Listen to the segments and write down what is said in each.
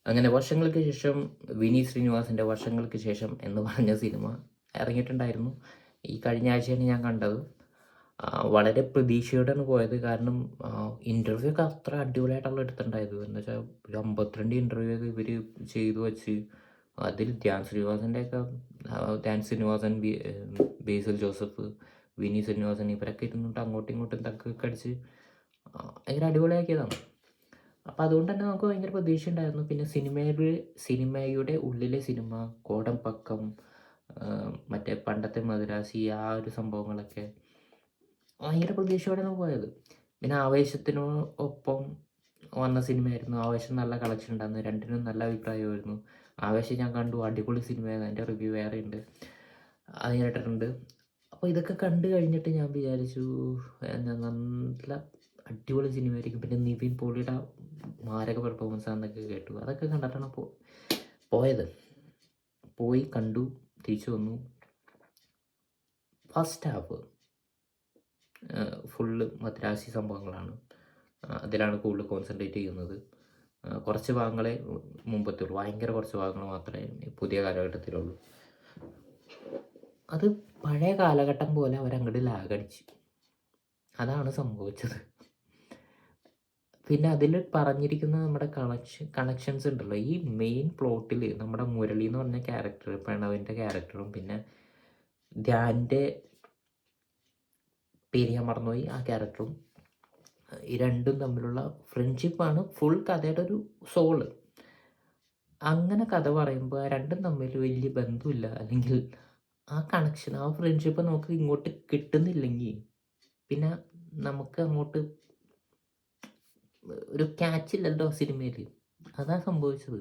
അങ്ങനെ വർഷങ്ങൾക്ക് ശേഷം വിനീത് ശ്രീനിവാസൻ്റെ വർഷങ്ങൾക്ക് ശേഷം എന്ന് പറഞ്ഞ സിനിമ ഇറങ്ങിയിട്ടുണ്ടായിരുന്നു. ഈ കഴിഞ്ഞ ആഴ്ചയാണ് ഞാൻ കണ്ടത്. വളരെ പ്രതീക്ഷയോടെയാണ് പോയത്. കാരണം ഇൻ്റർവ്യൂ ഒക്കെ അത്ര അടിപൊളിയായിട്ടുള്ള എടുത്തിട്ടുണ്ടായത്. എന്ന് വെച്ചാൽ ഒരു 52 ഇൻ്റർവ്യൂ ഒക്കെ ഇവർ ചെയ്തു വച്ച് അതിൽ ധ്യാൻ ശ്രീനിവാസൻ, ബേസിൽ ജോസഫ്, വിനീത് ശ്രീനിവാസൻ ഇവരൊക്കെ ഇരുന്നിട്ട് അങ്ങോട്ടും ഇങ്ങോട്ടും തക്കൊക്കെ അടിച്ച് ഭയങ്കര അടിപൊളിയാക്കിയതാണ്. അപ്പോൾ അതുകൊണ്ട് തന്നെ നമുക്ക് ഭയങ്കര പ്രതീക്ഷയുണ്ടായിരുന്നു. പിന്നെ സിനിമയുടെ ഉള്ളിലെ സിനിമ, കോടമ്പക്കം, മറ്റേ പണ്ടത്തെ മദിരാസി ആ ഒരു സംഭവങ്ങളൊക്കെ ഭയങ്കര പ്രതീക്ഷയോടെയാണ് പോയത്. പിന്നെ ആവേശത്തിനോ ഒപ്പം വന്ന സിനിമയായിരുന്നു. ആവേശം നല്ല കളക്ഷൻ ഉണ്ടായിരുന്നു. രണ്ടിനും നല്ല അഭിപ്രായമായിരുന്നു. ആവേശം ഞാൻ കണ്ടു. അടിപൊളി സിനിമയായിരുന്നു. അതിൻ്റെ റിവ്യൂ വേറെയുണ്ട്. അത് ഞാൻ ഇട്ടിട്ടുണ്ട്. അപ്പോൾ ഇതൊക്കെ കണ്ടു കഴിഞ്ഞിട്ട് ഞാൻ വിചാരിച്ചു നല്ല അടിപൊളി സിനിമയായിരിക്കും. പിന്നെ നിവിൻ പോളിയുടെ മാരക പെർഫോമൻസ് ആണെന്നൊക്കെ കേട്ടു. അതൊക്കെ കണ്ടിട്ടാണ് പോയത്. പോയി കണ്ടു, തിരിച്ചു വന്നു. ഫസ്റ്റ് ഹാഫ് ഫുള്ള് മദ്രാസി സംഭവങ്ങളാണ്. അതിലാണ് കൂടുതൽ കോൺസെൻട്രേറ്റ് ചെയ്യുന്നത്. കുറച്ച് ഭാഗങ്ങളെ മുമ്പത്തുള്ളൂ. ഭയങ്കര കുറച്ച് ഭാഗങ്ങൾ മാത്രമേ പുതിയ കാലഘട്ടത്തിലുള്ളൂ. അത് പഴയ കാലഘട്ടം പോലെ അവരങ്ങോട്ട് ലാഗടിച്ചു. അതാണ് സംഭവിച്ചത്. പിന്നെ അതിൽ പറഞ്ഞിരിക്കുന്ന നമ്മുടെ കണക്ഷൻസ് ഉണ്ടല്ലോ, ഈ മെയിൻ പ്ലോട്ടിൽ നമ്മുടെ മുരളി എന്ന് പറഞ്ഞ ക്യാരക്ടർ, പ്രണവിൻ്റെ ക്യാരക്ടറും പിന്നെ ധ്യാൻ്റെ പേര് ഞാൻ മറന്നുപോയി, ആ ക്യാരക്ടറും ഈ രണ്ടും തമ്മിലുള്ള ഫ്രണ്ട്ഷിപ്പാണ് ഫുൾ കഥയുടെ ഒരു സോള്. അങ്ങനെ കഥ പറയുമ്പോൾ ആ രണ്ടും തമ്മിൽ വലിയ ബന്ധമില്ല, അല്ലെങ്കിൽ ആ കണക്ഷൻ, ആ ഫ്രണ്ട്ഷിപ്പ് നമുക്ക് ഇങ്ങോട്ട് കിട്ടുന്നില്ലെങ്കിൽ പിന്നെ നമുക്ക് അങ്ങോട്ട് ഒരു ക്യാച്ചില്ലല്ലോ സിനിമയിൽ. അതാ സംഭവിച്ചത്.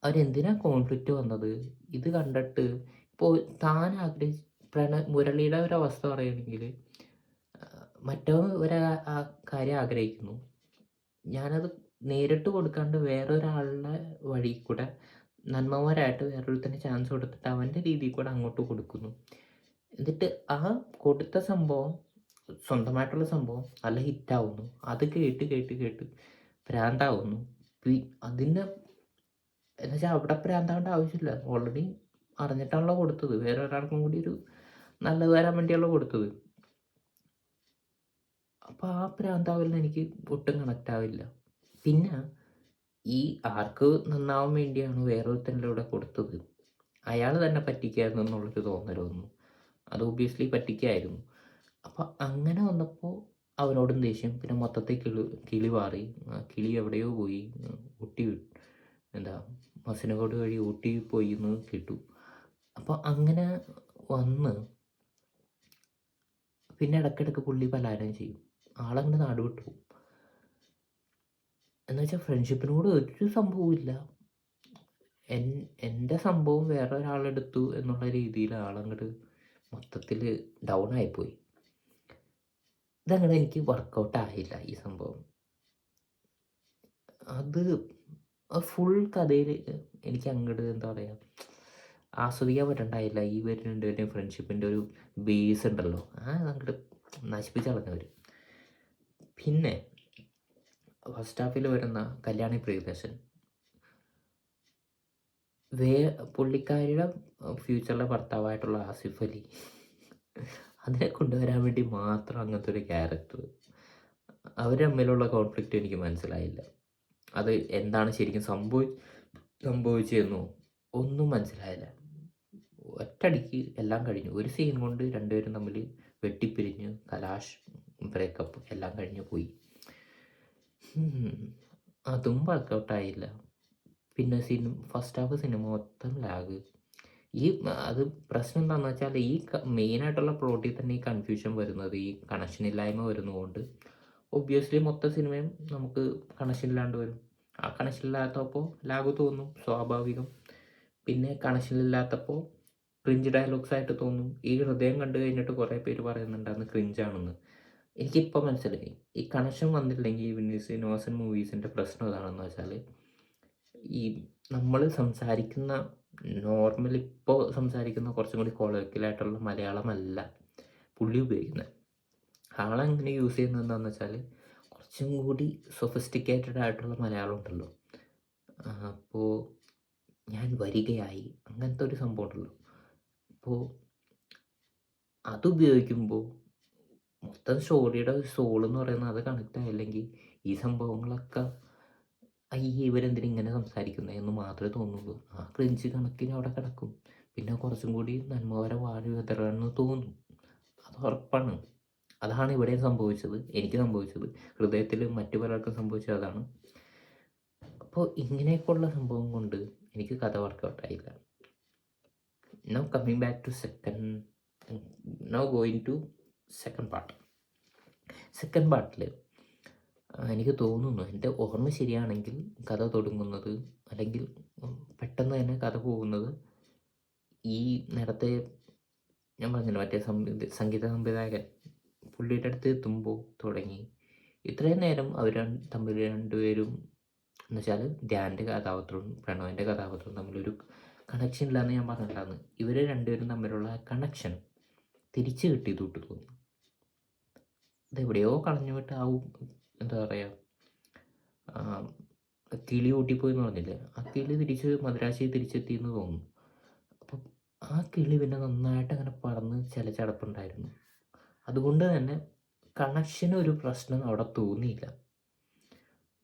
അവരെന്തിനാ കോൺഫ്ലിക്റ്റ് വന്നത്? ഇത് കണ്ടിട്ട് ഇപ്പോൾ താൻ മുരളിയുടെ ഒരു അവസ്ഥ പറയുകയാണെങ്കിൽ മറ്റവൻ ആ കാര്യം ആഗ്രഹിക്കുന്നു. ഞാനത് നേരിട്ട് കൊടുക്കാണ്ട് വേറൊരാളുടെ വഴി കൂടെ നന്മമാരായിട്ട് വേറൊരുത്തന് ചാൻസ് കൊടുത്തിട്ട് അവൻ്റെ രീതിയിൽ കൂടെ അങ്ങോട്ട് കൊടുക്കുന്നു. എന്നിട്ട് ആ കൊടുത്ത സംഭവം, സ്വന്തമായിട്ടുള്ള സംഭവം നല്ല ഹിറ്റാവുന്നു. അത് കേട്ട് കേട്ട് കേട്ട് ഭ്രാന്താവുന്നു. അതിൻ്റെ എന്നുവെച്ചാൽ അവിടെ ഭ്രാന്താവേണ്ട ആവശ്യമില്ല. ഓൾറെഡി അറിഞ്ഞിട്ടാണല്ലോ കൊടുത്തത്. വേറെ ഒരാൾക്കും കൂടി ഒരു നല്ലത് വരാൻ വേണ്ടിയാണല്ലോ കൊടുത്തത്. അപ്പോൾ ആ ഭ്രാന്താവലിന് എനിക്ക് ഒട്ടും കണക്റ്റ് ആവില്ല. പിന്നെ ഈ ആർക്ക് നന്നാവാൻ വേണ്ടിയാണ് വേറൊരുത്തൻ്റെ കൂടെ കൊടുത്തത്, അയാൾ തന്നെ പറ്റിക്കായിരുന്നു എന്നുള്ളൊരു തോന്നൽ വന്നു. അത് ഒബ്വിയസ്ലി പറ്റിക്കായിരുന്നു. അപ്പോൾ അങ്ങനെ വന്നപ്പോൾ അവനോടും ദേഷ്യം. പിന്നെ മൊത്തത്തിൽ കിളി പാറി. കിളി എവിടെയോ പോയി. ഊട്ടി എന്താ മസിനഗുഡ് വഴി ഊട്ടി പോയി എന്ന് കേട്ടു. അപ്പോൾ അങ്ങനെ വന്ന് പിന്നെ ഇടയ്ക്കിടയ്ക്ക് പുള്ളി പലായനം ചെയ്യും. ആളങ്ങനെ നാട് വിട്ടു പോകും. എന്നുവെച്ചാൽ ഫ്രണ്ട്ഷിപ്പിനോട് ഒരു സംഭവമില്ല. എൻ്റെ സംഭവം വേറെ ഒരാളെടുത്തു എന്നുള്ള രീതിയിൽ ആളങ്ങോട്ട് മൊത്തത്തിൽ ഡൗൺ ആയിപ്പോയി. ഇതങ്ങനെ എനിക്ക് വർക്കൗട്ട് ആയില്ല ഈ സംഭവം. അത് ഫുൾ കഥയിൽ എനിക്ക് അങ്ങോട്ട് എന്താ പറയുക, ആസ്വദിക്കാൻ പറ്റണ്ടായില്ല. ഈ രണ്ടുപേരുടെയും ഫ്രണ്ട്ഷിപ്പിൻ്റെ ഒരു ബേസ് ഉണ്ടല്ലോ, അങ്ങോട്ട് നശിപ്പിച്ച് കളഞ്ഞവർ. പിന്നെ ഫസ്റ്റ് ഹാഫിൽ വരുന്ന കല്യാണി പ്രിയദർശൻ, പുള്ളിക്കാരിയുടെ ഫ്യൂച്ചറിലെ ഭർത്താവായിട്ടുള്ള ആസിഫ് അലി, അതിനെ കൊണ്ടുവരാൻ വേണ്ടി മാത്രം അങ്ങനത്തെ ഒരു ക്യാരക്ടർ. അവർ തമ്മിലുള്ള കോൺഫ്ലിക്റ്റ് എനിക്ക് മനസ്സിലായില്ല. അത് എന്താണ് ശരിക്കും സംഭവിച്ചതെന്നോ ഒന്നും മനസ്സിലായില്ല. ഒറ്റയടിക്ക് എല്ലാം കഴിഞ്ഞു. ഒരു സീൻ കൊണ്ട് രണ്ടുപേരും തമ്മിൽ വെട്ടിപ്പിരിഞ്ഞ് കലാഷ്, ബ്രേക്കപ്പ് എല്ലാം കഴിഞ്ഞ് പോയി. അതും വർക്കൗട്ടായില്ല. പിന്നെ ഫസ്റ്റ് ഹാഫ് സിനിമ മൊത്തം ലാഗ്. അത് പ്രശ്നം എന്താണെന്ന് വെച്ചാൽ ഈ മെയിനായിട്ടുള്ള പ്ലോട്ടിൽ തന്നെ ഈ കൺഫ്യൂഷൻ വരുന്നത്, ഈ കണക്ഷൻ ഇല്ലായ്മ വരുന്നതുകൊണ്ട് ഒബ്വിയസ്ലി മൊത്തം സിനിമയും നമുക്ക് കണക്ഷൻ ഇല്ലാണ്ട് വരും. ആ കണക്ഷൻ ഇല്ലാത്തപ്പോൾ ലാഗ് തോന്നും, സ്വാഭാവികം. പിന്നെ കണക്ഷൻ ഇല്ലാത്തപ്പോൾ ക്രിഞ്ച് ഡയലോഗ്സ് ആയിട്ട് തോന്നും. ഈ ഹൃദയം കണ്ടു കഴിഞ്ഞിട്ട് കുറേ പേര് പറയുന്നുണ്ടായിരുന്നു ക്രിഞ്ചാണെന്ന്. എനിക്കിപ്പോൾ മനസ്സിലായി, ഈ കണക്ഷൻ വന്നില്ലെങ്കിൽ വിനീത് ശ്രീനിവാസൻ മൂവീസിൻ്റെ പ്രശ്നം ഏതാണെന്ന് വെച്ചാൽ, ഈ നമ്മൾ സംസാരിക്കുന്ന നോർമൽ ഇപ്പോൾ സംസാരിക്കുന്ന കുറച്ചും കൂടി കൊളോക്കിയലായിട്ടുള്ള മലയാളമല്ല പുള്ളി ഉപയോഗിക്കുന്നത്. ആളെങ്ങനെ യൂസ് ചെയ്യുന്നത് എന്താണെന്ന് വെച്ചാൽ കുറച്ചും കൂടി സൊഫിസ്റ്റിക്കേറ്റഡ് ആയിട്ടുള്ള മലയാളം ഉണ്ടല്ലോ, വരികയായി അങ്ങനത്തെ ഒരു സംഭവം ഉണ്ടല്ലോ. അപ്പോൾ അതുപയോഗിക്കുമ്പോൾ മൊത്തം സ്റ്റോറിയുടെ സോൾ എന്ന് പറയുന്നത് അത് കണക്റ്റ് ആയില്ലെങ്കിൽ ഈ സംഭവങ്ങളൊക്കെ അയ്യേ ഇവരെന്തിനാ ഇങ്ങനെ സംസാരിക്കുന്നത് എന്ന് മാത്രമേ തോന്നുള്ളൂ. ആ ക്രിഞ്ച് കണക്കിന് അവിടെ കിടക്കും. പിന്നെ കുറച്ചും കൂടി നന്മവരെ വാഴ വിതറണമെന്ന് തോന്നും. അത് ഉറപ്പാണ്. അതാണ് ഇവിടെ സംഭവിച്ചത്, എനിക്ക് സംഭവിച്ചത്. ഹൃദയത്തിൽ മറ്റു പലർക്കും സംഭവിച്ചത് അതാണ്. അപ്പോൾ ഇങ്ങനെയൊക്കെയുള്ള സംഭവം കൊണ്ട് എനിക്ക് കഥ വർക്കൗട്ടായില്ല. Now coming back to now going to second part. Second പാർട്ടിൽ എനിക്ക് തോന്നുന്നു, എൻ്റെ ഓർമ്മ ശരിയാണെങ്കിൽ കഥ തുടങ്ങുന്നത് അല്ലെങ്കിൽ പെട്ടെന്ന് തന്നെ കഥ പോകുന്നത് ഈ നേരത്തെ ഞാൻ പറഞ്ഞില്ല മറ്റേ സംഗീത സംവിധായകൻ പുള്ളിയുടെ അടുത്ത് എത്തുമ്പോൾ തുടങ്ങി. ഇത്രയും നേരം അവർ തമ്മിൽ രണ്ടുപേരും എന്ന് വെച്ചാൽ ധ്യാൻ്റെ കഥാപാത്രവും പ്രണവിൻ്റെ കഥാപാത്രവും തമ്മിലൊരു കണക്ഷൻ ഇല്ലാന്ന് ഞാൻ പറഞ്ഞിട്ടുണ്ടായിരുന്നു. ഇവർ രണ്ടുപേരും തമ്മിലുള്ള കണക്ഷൻ തിരിച്ചു കിട്ടി തൊട്ട് തോന്നുന്നു. അതെവിടെയോ കളഞ്ഞു വിട്ട് എന്താ പറയുക, കിളി ഊട്ടിപ്പോയി എന്ന് പറഞ്ഞില്ലേ, ആ കിളി തിരിച്ച് മദ്രാശി തിരിച്ചെത്തി എന്ന് തോന്നുന്നു. അപ്പം ആ കിളി പിന്നെ നന്നായിട്ട് അങ്ങനെ പറന്ന് ചിലച്ചടപ്പുണ്ടായിരുന്നു. അതുകൊണ്ട് തന്നെ കണക്ഷന് ഒരു പ്രശ്നം അവിടെ തോന്നിയില്ല.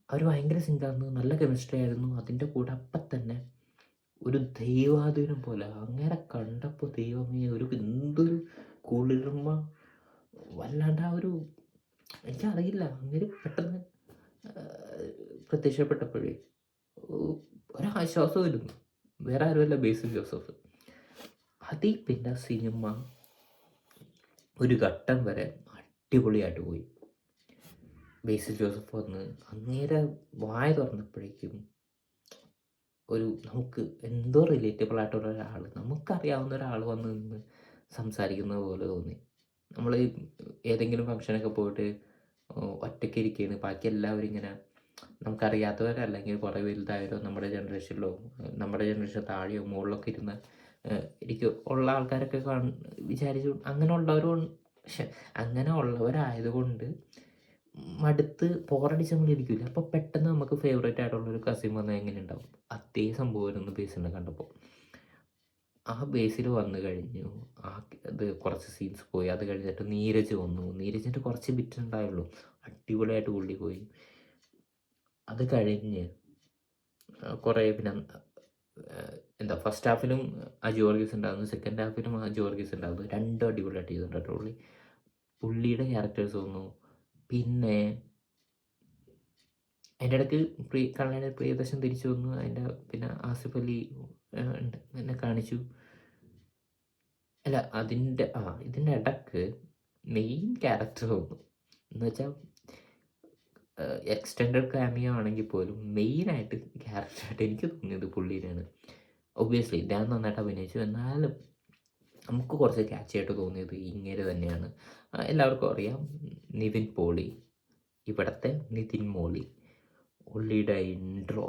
അവർ ഭയങ്കര സിങ്കായിരുന്നു, നല്ല കെമിസ്ട്രി ആയിരുന്നു. അതിൻ്റെ കൂടെ അപ്പം തന്നെ ഒരു ദൈവാധീനം പോലെ അങ്ങനെ കണ്ടപ്പോൾ ദൈവമേ എന്തൊരു കുളിർമ, വല്ലാണ്ട് ആ ഒരു എനിക്കറിയില്ല അങ്ങനെ പെട്ടെന്ന് പ്രത്യക്ഷപ്പെട്ടപ്പോഴേ ഒരാശ്വാസമായിരുന്നു. വേറെ ആരുമല്ല, ബേസിൽ ജോസഫ്. അതിൽ പിന്നെ സിനിമ ഒരു ഘട്ടം വരെ അടിപൊളിയായിട്ട് പോയി. ബേസിൽ ജോസഫ് വന്ന് അങ്ങേരെ വായ തുറന്നപ്പോഴേക്കും നമുക്ക് എന്തോ റിലേറ്റബിൾ ആയിട്ടുള്ള ഒരാൾ, നമുക്കറിയാവുന്ന ഒരാൾ വന്ന് നിന്ന് സംസാരിക്കുന്നത് പോലെ തോന്നി. നമ്മൾ ഏതെങ്കിലും ഫംഗ്ഷനൊക്കെ പോയിട്ട് ഒറ്റയ്ക്ക് ഇരിക്കുകയാണ്, ബാക്കി എല്ലാവരും ഇങ്ങനെ നമുക്കറിയാത്തവരല്ലെങ്കിൽ കുറേ വലുതായവരോ നമ്മുടെ ജനറേഷൻ താഴെയോ മുകളിലൊക്കെ ഇരുന്ന് ഉള്ള ആൾക്കാരൊക്കെ വിചാരിച്ചു അങ്ങനെ ഉള്ളവരായതുകൊണ്ട് മടുത്ത് പോറടിച്ച് നമ്മൾ ഇരിക്കില്ല. അപ്പോൾ പെട്ടെന്ന് നമുക്ക് ഫേവറേറ്റ് ആയിട്ടുള്ളൊരു കസിൻ വന്നാൽ എങ്ങനെ ഉണ്ടാവും? അതേ സംഭവമായിരുന്നു ബേസിനെ കണ്ടപ്പോൾ. ആ ബേസിൽ വന്നു കഴിഞ്ഞു, അത് കുറച്ച് സീൻസ് പോയി. അത് കഴിഞ്ഞിട്ട് നീരജ് വന്നു. നീരജിൻ്റെ കുറച്ച് ബിറ്റ് ഉണ്ടായുള്ളൂ, അടിപൊളിയായിട്ട് പുള്ളി പോയി. അത് കഴിഞ്ഞ് കുറേ പിന്നെ എന്താ ഫസ്റ്റ് ഹാഫിലും അജു വർഗീസ് ഉണ്ടാകുന്നു, സെക്കൻഡ് ഹാഫിലും അജു വർഗീസ് ഉണ്ടാകുന്നു. രണ്ടും അടിപൊളിയായിട്ട് ചെയ്തിട്ടുണ്ട് പുള്ളിയുടെ ക്യാരക്ടേഴ്സ് വന്നു. പിന്നെ അതിൻ്റെ ഇടയ്ക്ക് പ്രിയദർശൻ തിരിച്ചു വന്നു. അതിൻ്റെ പിന്നെ ആസിഫ് അലി എന്നെ കാണിച്ചു. അല്ല ഇതിൻ്റെ ഇടയ്ക്ക് മെയിൻ ക്യാരക്ടർ വന്നു. എന്ന് വെച്ചാൽ എക്സ്റ്റെൻഡഡ് ക്യാമിയോ ആണെങ്കിൽ പോലും മെയിനായിട്ട് ക്യാരക്ടറായിട്ട് എനിക്ക് തോന്നിയത് പുള്ളിയിലാണ്. ഒബ്വിയസ്ലി ഞാൻ നന്നായിട്ട് അഭിനയിച്ചു, എന്നാലും നമുക്ക് കുറച്ച് ക്യാച്ചായിട്ട് തോന്നിയത് ഇങ്ങനെ തന്നെയാണ്. എല്ലാവർക്കും അറിയാം, നിവിൻ പോളി, ഇവിടുത്തെ നിതിൻ മോളി. പുള്ളിയുടെ ഇൻട്രോ,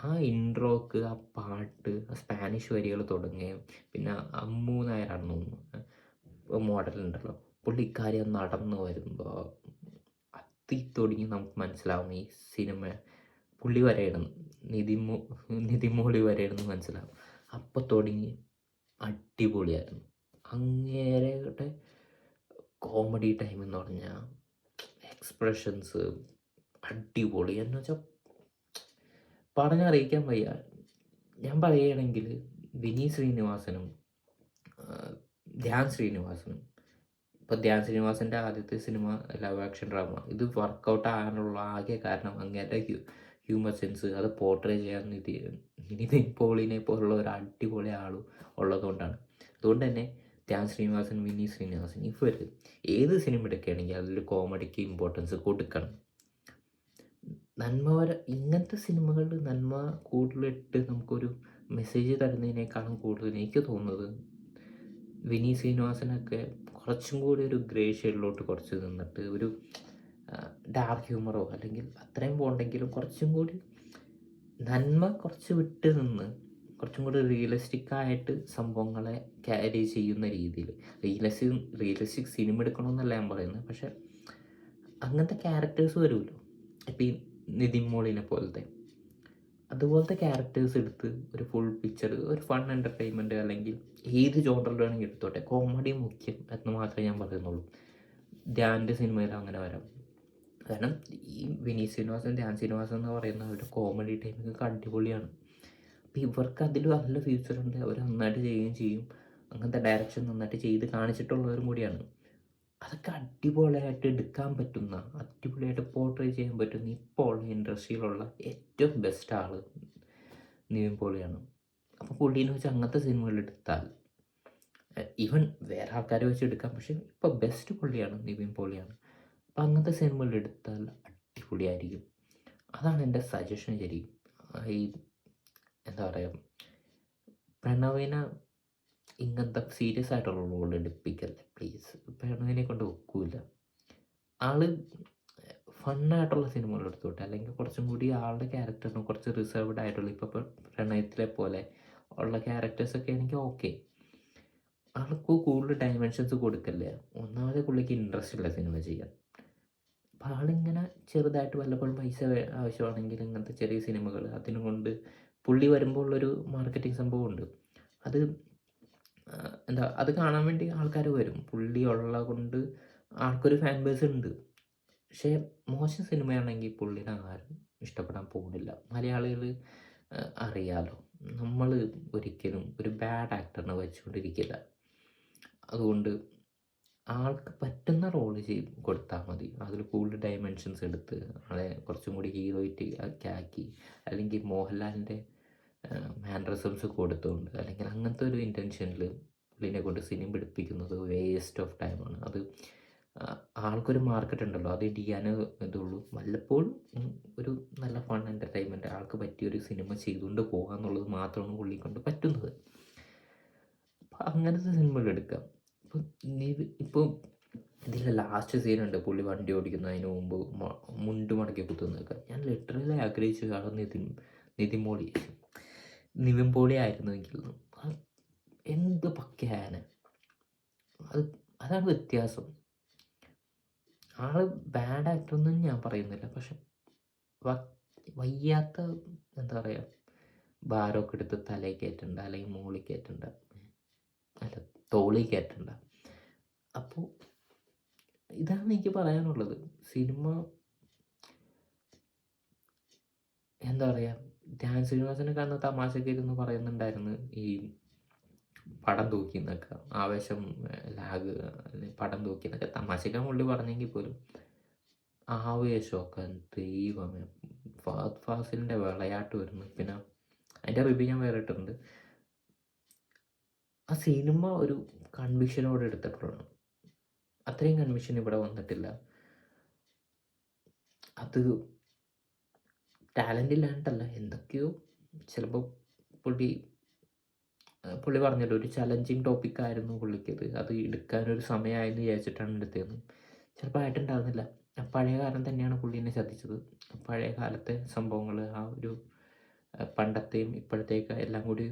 ആ ഇൻട്രോക്ക് ആ പാട്ട്, സ്പാനിഷ് വരികൾ തുടങ്ങുകയും പിന്നെ അമ്മു നായരാണെന്ന് തോന്നുന്നു മോഡലുണ്ടല്ലോ, പുള്ളിക്കാരി നടന്നു വരുമ്പോൾ തുടങ്ങി നമുക്ക് മനസ്സിലാവും ഈ സിനിമ പുള്ളി വരെയാണെന്ന്, നിതിമോളി വരെയാണെന്ന് മനസ്സിലാവും. അപ്പോൾ തുടങ്ങി അടിപൊളിയായിരുന്നു. അങ്ങേരുടെ കോമഡി ടൈം എന്ന് പറഞ്ഞാൽ എക്സ്പ്രഷൻസ് അടിപൊളി എന്ന് വെച്ചാൽ പറഞ്ഞറിയിക്കാൻ വയ്യ. ഞാൻ പറയുകയാണെങ്കിൽ വിനീത് ശ്രീനിവാസനും ധ്യാൻ ശ്രീനിവാസനും, ഇപ്പോൾ ധ്യാൻ ശ്രീനിവാസൻ്റെ ആദ്യത്തെ സിനിമ ലവ് ആക്ഷൻ ഡ്രാമ, ഇത് വർക്കൗട്ട് ആകാനുള്ള ആകെ കാരണം അങ്ങേരുടെ ഹ്യൂമർ സെൻസ്, അത് പോർട്രേ ചെയ്യാൻ നിതിൻ പോളിനെ പോലുള്ള ഒരു അടിപൊളി ആളും ഉള്ളതുകൊണ്ടാണ്. അതുകൊണ്ട് തന്നെ ധ്യാൻ ശ്രീനിവാസൻ, വിനീത് ശ്രീനിവാസൻ ഇവർ ഏത് സിനിമ എടുക്കുകയാണെങ്കിൽ അതിൽ കോമഡിക്ക് ഇമ്പോർട്ടൻസ് കൊടുക്കണം. ഇങ്ങനത്തെ സിനിമകളിൽ നന്മ കൂടുതലിട്ട് നമുക്കൊരു മെസ്സേജ് തരുന്നതിനേക്കാളും കൂടുതൽ എനിക്ക് തോന്നുന്നത് വിനീത് ശ്രീനിവാസനൊക്കെ കുറച്ചും കൂടി ഒരു ഗ്രേ ഷെയ്ഡിലോട്ട് കുറച്ച് നിന്നിട്ട് ഒരു ഡാർക്ക് ഹ്യൂമറോ അല്ലെങ്കിൽ അത്രയും പോകണ്ടെങ്കിലും കുറച്ചും കൂടി നന്മ കുറച്ച് വിട്ട് നിന്ന് കുറച്ചും കൂടി റിയലിസ്റ്റിക്കായിട്ട് സംഭവങ്ങളെ ക്യാരി ചെയ്യുന്ന രീതിയിൽ, റിയലിസ്റ്റിക് സിനിമ എടുക്കണമെന്നല്ല ഞാൻ പറയുന്നത്, പക്ഷെ അങ്ങനത്തെ ക്യാരക്ടേഴ്സ് വരുമല്ലോ. ഇപ്പം ഈ നിതിൻ മോളിനെ പോലത്തെ, അതുപോലത്തെ ക്യാരക്ടേഴ്സ് എടുത്ത് ഒരു ഫുൾ പിക്ചർ, ഒരു ഫൺ എൻ്റർടൈൻമെൻറ്റ്, അല്ലെങ്കിൽ ഏത് ജോണറിൽ വേണമെങ്കിൽ എടുത്തോട്ടെ, കോമഡി മുഖ്യം എന്ന് മാത്രമേ ഞാൻ പറയുന്നുള്ളൂ. ധ്യാൻ്റെ സിനിമയിൽ അങ്ങനെ വരാം. കാരണം ഈ വിനീത് ശ്രീനിവാസൻ, ധ്യാൻ ശ്രീനിവാസൻ എന്ന് പറയുന്ന അവരുടെ കോമഡി ടൈമിംഗ് അടിപൊളിയാണ്. അപ്പോൾ ഇവർക്ക് അതിൽ നല്ല ഫ്യൂച്ചറുണ്ട്, അവർ നന്നായിട്ട് ചെയ്യുകയും ചെയ്യും. അങ്ങനത്തെ ഡയറക്ഷൻ നന്നായിട്ട് ചെയ്ത് കാണിച്ചിട്ടുള്ളവരും കൂടിയാണ്. അതൊക്കെ അടിപൊളിയായിട്ട് എടുക്കാൻ പറ്റുന്ന, അടിപൊളിയായിട്ട് പോർട്രേ ചെയ്യാൻ പറ്റുന്ന ഇപ്പോൾ ഉള്ള ഇൻഡസ്ട്രിയിലുള്ള ഏറ്റവും ബെസ്റ്റ് ആൾ നിവിൻ പോളിയാണ്. അപ്പോൾ പുള്ളീനെ വെച്ച് അങ്ങനത്തെ സിനിമകൾ എടുത്താൽ, ഈവൻ വേറെ ആൾക്കാരെ വെച്ച് എടുക്കാം, പക്ഷേ ഇപ്പോൾ ബെസ്റ്റ് പുള്ളിയാണ്, നിവിൻ പോളിയാണ്. അപ്പോൾ അങ്ങനത്തെ സിനിമകൾ എടുത്താൽ അടിപൊളിയായിരിക്കും. അതാണ് എൻ്റെ സജഷൻ. ശരി, ഈ എന്താ പറയുക, പ്രണവിനെ ഇങ്ങനത്തെ സീരിയസ് ആയിട്ടുള്ള റോൾ എടുപ്പിക്കല്ലേ പ്ലീസ്. പ്രണവിനെ കൊണ്ട് ഒക്കില്ല. ആള് ഫണ്ണായിട്ടുള്ള സിനിമകൾ എടുത്തോട്ടെ, അല്ലെങ്കിൽ കുറച്ചും കൂടി ആളുടെ ക്യാരക്ടറിന് കുറച്ച് റിസർവ്ഡ് ആയിട്ടുള്ള, ഇപ്പോൾ പ്രണയത്തിലെ പോലെ ഉള്ള ക്യാരക്ടേഴ്സൊക്കെ ആണെങ്കിൽ ഓക്കെ. ആൾക്ക് കൂടുതൽ ഡയമെൻഷൻസ് കൊടുക്കല്ലേ. ഒന്നാമത് പുള്ളിക്ക് ഇൻട്രസ്റ്റ് ഇല്ല സിനിമ ചെയ്യാൻ. അപ്പോൾ ആളിങ്ങനെ ചെറുതായിട്ട് വല്ലപ്പോഴും പൈസ ആവശ്യമാണെങ്കിൽ ഇങ്ങനത്തെ ചെറിയ സിനിമകൾ അതിനും കൊണ്ട് പുള്ളി വരുമ്പോൾ ഉള്ളൊരു മാർക്കറ്റിംഗ് സംഭവമുണ്ട്. അത് എന്താ, അത് കാണാൻ വേണ്ടി ആൾക്കാർ വരും. പുള്ളി ഉള്ള കൊണ്ട് ആൾക്കൊരു ഫാൻ ബേസ് ഉണ്ട്. പക്ഷേ മോശം സിനിമയാണെങ്കിൽ പുള്ളിനെ ആരും ഇഷ്ടപ്പെടാൻ പോകുന്നില്ല. മലയാളികൾ അറിയാലോ, നമ്മൾ ഒരിക്കലും ഒരു ബാഡ് ആക്ടറിനെ വെച്ചുകൊണ്ടിരിക്കില്ല. അതുകൊണ്ട് ആൾക്ക് പറ്റുന്ന റോള് കൊടുത്താൽ മതി. അതിൽ കൂടുതൽ ഡയമെൻഷൻസ് എടുത്ത് ആളെ കുറച്ചും കൂടി ഹീറോയിട്ട് ആക്കി, അല്ലെങ്കിൽ മോഹൻലാലിൻ്റെ മാനറിസംസ് കൊടുത്തുകൊണ്ട്, അല്ലെങ്കിൽ അങ്ങനത്തെ ഒരു ഇൻറ്റൻഷനിൽ പുള്ളിനെ കൊണ്ട് സിനിമ എടുപ്പിക്കുന്നത് വേസ്റ്റ് ഓഫ് ടൈമാണ്. അത് ആൾക്കൊരു മാർക്കറ്റ് ഉണ്ടല്ലോ, അത് ഇടിയാനേ ഇതുള്ളൂ. വല്ലപ്പോഴും ഒരു നല്ല ഫൺ എൻ്റർടൈൻമെൻറ്റ് ആൾക്ക് പറ്റിയൊരു സിനിമ ചെയ്തുകൊണ്ട് പോകുക എന്നുള്ളത് മാത്രമാണ് പുള്ളിയെ കൊണ്ട് പറ്റുന്നത്. അപ്പം അങ്ങനത്തെ സിനിമകൾ എടുക്കാം. ഇപ്പോൾ ഇതിലെ ലാസ്റ്റ് സീനുണ്ട്, പുള്ളി വണ്ടി ഓടിക്കുന്നതിന് മുമ്പ് മുണ്ട് മടക്കി കുത്തുന്നതൊക്കെ. ഞാൻ ലിറ്ററലി ആഗ്രഹിച്ചു ആൾ നിവിൻ പോളി ആയിരുന്നുവെങ്കിൽ എന്ത് പക്കയാണ്. അതാണ് വ്യത്യാസം. ആള് ബാഡ് ആക്ടറൊന്നും ഞാൻ പറയുന്നില്ല, പക്ഷെ വയ്യാത്ത എന്താ പറയുക, ഭാരമൊക്കെ എടുത്ത് തലയിൽ കയറ്റണ്ട, അല്ലെങ്കിൽ മുകളിൽ കയറ്റണ്ട, അല്ല തോളിൽ കയറ്റണ്ട. അപ്പോൾ ഇതാണ് എനിക്ക് പറയാനുള്ളത്. സിനിമ എന്താ പറയുക, ധ്യാൻ ശ്രീനിവാസനൊക്കെ അന്ന് തമാശക്ക് ഇരുന്ന് പറയുന്നുണ്ടായിരുന്നു, ഈ പടം തൂക്കിന്നൊക്കെ, ആവേശം ലാഗ് പടം തൂക്കിന്നൊക്കെ തമാശക്കാൻ പുള്ളി പറഞ്ഞെങ്കിൽ പോലും ആവേശമൊക്കെ ദൈവമേ, ഫഹദ് ഫാസിലിൻ്റെ വിളയാട്ട് വരുന്നു. പിന്നെ അതിൻ്റെ റിവ്യൂ ഞാൻ വേറെ ഇട്ടിട്ടുണ്ട്. ആ സിനിമ ഒരു കൺവിക്ഷനോടെ എടുത്തിട്ടുള്ളതാണ്. അത്രയും കൺവിക്ഷൻ ഇവിടെ വന്നിട്ടില്ല. അത് ടാലൻ്റ് ഇല്ലാണ്ടല്ല, എന്തൊക്കെയോ ചിലപ്പോൾ പുള്ളി പറഞ്ഞല്ലോ, ഒരു ചലഞ്ചിങ് ടോപ്പിക്കായിരുന്നു പുള്ളിക്കത്. അത് എടുക്കാനൊരു സമയമായെന്ന് വിചാരിച്ചിട്ടാണ് എടുത്തതെന്ന്. ചിലപ്പോൾ ആയിട്ടുണ്ടാകുന്നില്ല. പഴയ കാലം തന്നെയാണ് പുള്ളീനെ ചതിച്ചത്. പഴയ കാലത്തെ സംഭവങ്ങൾ, ആ ഒരു പണ്ടത്തെയും ഇപ്പോഴത്തേക്ക് എല്ലാം കൂടി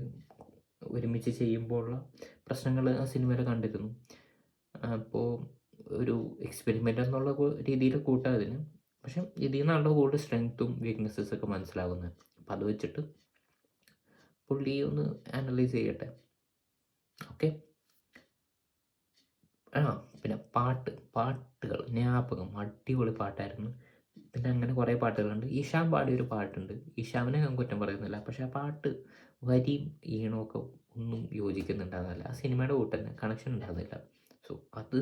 ഒരുമിച്ച് ചെയ്യുമ്പോൾ ഉള്ള പ്രശ്നങ്ങൾ ആ സിനിമയിൽ കണ്ടിരുന്നു. അപ്പോൾ ഒരു എക്സ്പെരിമെൻ്റ് എന്നുള്ള രീതിയിൽ കൂട്ടാം അതിന്. പക്ഷെ ഇതിൽ നിന്നുള്ള കൂടുതൽ സ്ട്രെങ്ത്തും വീക്ക്നെസ്സൊക്കെ മനസ്സിലാകുന്നത്. അപ്പം അത് വെച്ചിട്ട് പുള്ളി ഒന്ന് അനലൈസ് ചെയ്യട്ടെ. ഓക്കെ. പിന്നെ പാട്ടുകൾ ജ്ഞാപകം അടിപൊളി പാട്ടായിരുന്നു. പിന്നെ അങ്ങനെ കുറേ പാട്ടുകളുണ്ട്. ഇഷാൻ പാടിയൊരു പാട്ടുണ്ട്. ഇഷാമിനെ ഞാൻ കുറ്റം പറയുന്നില്ല, പക്ഷെ ആ പാട്ട് വരിയും ഈണമൊക്കെ ഒന്നും യോജിക്കുന്നുണ്ടാകുന്നില്ല. ആ സിനിമയുടെ കൂട്ട് തന്നെ കണക്ഷൻ ഉണ്ടാകുന്നില്ല. സോ അത്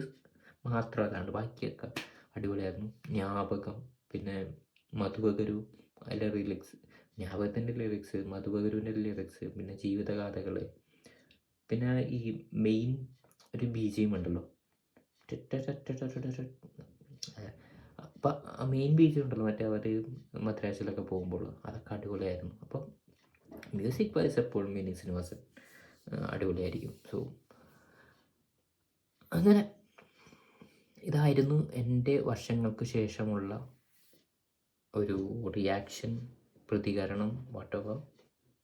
മാത്രമല്ലാണ്ട് ബാക്കിയൊക്കെ അടിപൊളിയായിരുന്നു. ജ്ഞാപകം, പിന്നെ മധുവകരു, അതിലെ ലിറിക്സ്, ജ്ഞാപകത്തിൻ്റെ ലിറിക്സ്, മധുവകരുവിൻ്റെ ലിറിക്സ്, പിന്നെ ജീവിതഗാഥകൾ, പിന്നെ ഈ മെയിൻ ഒരു BGM ഉണ്ടല്ലോ, അപ്പം ആ മെയിൻ BGM ഉണ്ടല്ലോ, മറ്റേ അവർ മദ്രാസിലൊക്കെ പോകുമ്പോൾ, അതൊക്കെ അടിപൊളിയായിരുന്നു. അപ്പം മ്യൂസിക് വൈസ് എപ്പോഴും വിനീത് ശ്രീനിവാസൻ അടിപൊളിയായിരിക്കും. സോ അങ്ങനെ ഇതായിരുന്നു എൻ്റെ വർഷങ്ങൾക്ക് ശേഷമുള്ള ഒരു റിയാക്ഷൻ, പ്രതികരണം, വാട്ട് എവർ.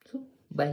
So by.